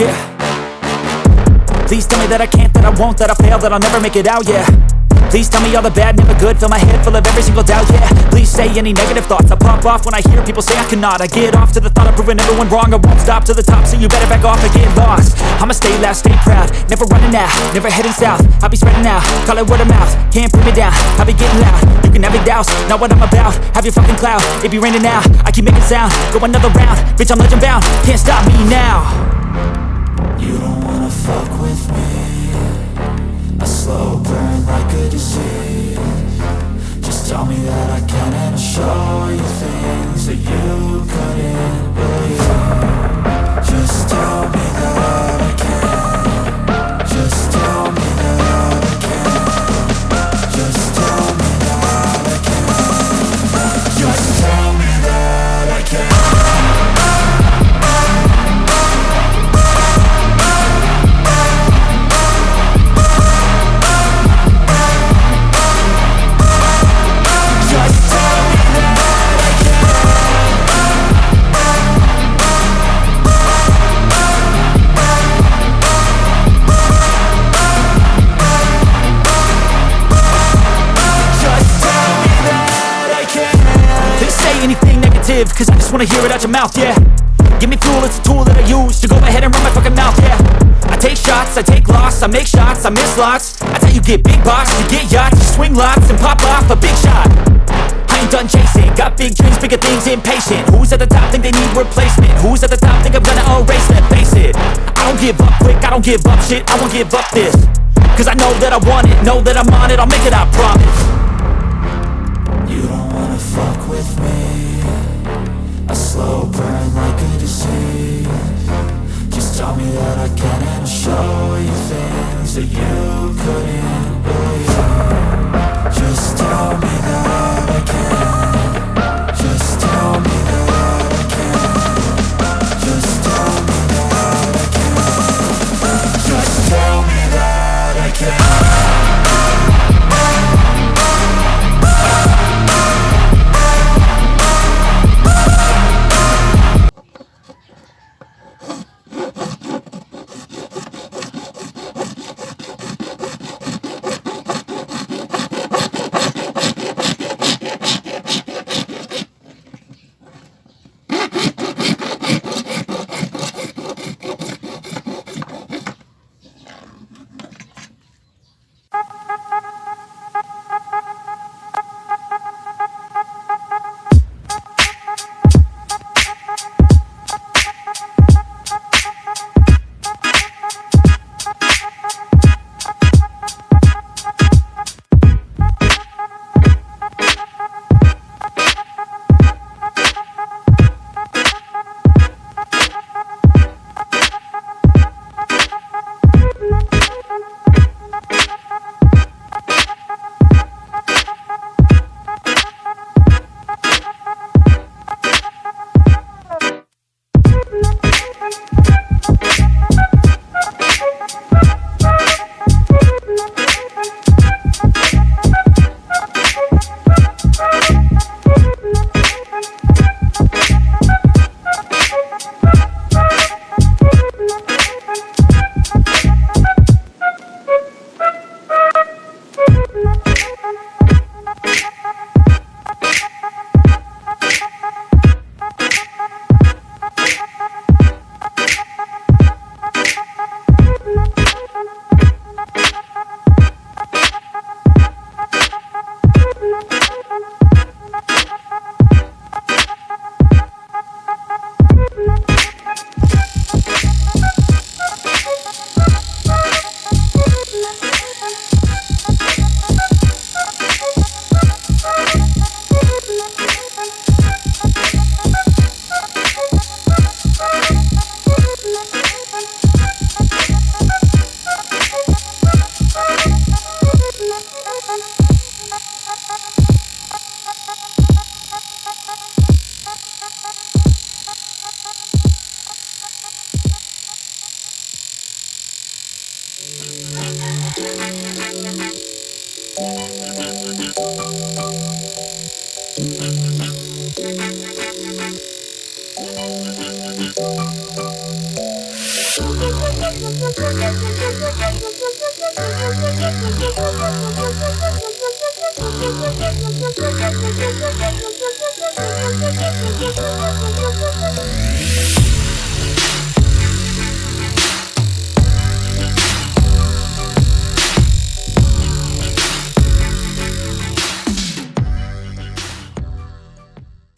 yeah. Please tell me that I can't, that I won't, that I fail, that I'll never make it out, yeah. Please tell me all the bad, never good, fill my head full of every single doubt, yeah. Please say any negative thoughts, I pop off when I hear people say I cannot. I get off to the thought of proving everyone wrong, I won't stop to the top, so you better back off and get lost. I'ma stay loud, stay proud, never running out, never heading south. I'll be spreading out, call it word of mouth, can't put me down, I'll be getting loud. You can have your doubts, not what I'm about, have your fucking clout, it be raining now, I keep making sound, go another round, bitch I'm legend bound, can't stop me now. You don't wanna fuck with me, a slow burn like a disease. Just tell me that I can and I'll show you things that you couldn't believe. Just tell me that I can. Just tell me that I can. Just tell me that I can. Just tell me that I can. Cause I just wanna hear it out your mouth, yeah. Give me fuel, it's a tool that I use to go ahead and run my fucking mouth, yeah. I take shots, I take loss, I make shots, I miss lots. That's how you get big box, you get yachts, you swing lots and pop off a big shot. I ain't done chasing, got big dreams, bigger things, impatient. Who's at the top think they need replacement? Who's at the top think I'm gonna erase them? Face it, I don't give up quick, I don't give up shit, I won't give up this. Cause I know that I want it, know that I'm on it, I'll make it, I promise. You don't wanna fuck with me, a slow burn like a disease. Just tell me that I can and I'll show you things that you couldn't believe. Just tell me that I can. Just tell me that I can. Just tell me that I can. Just tell me that I can.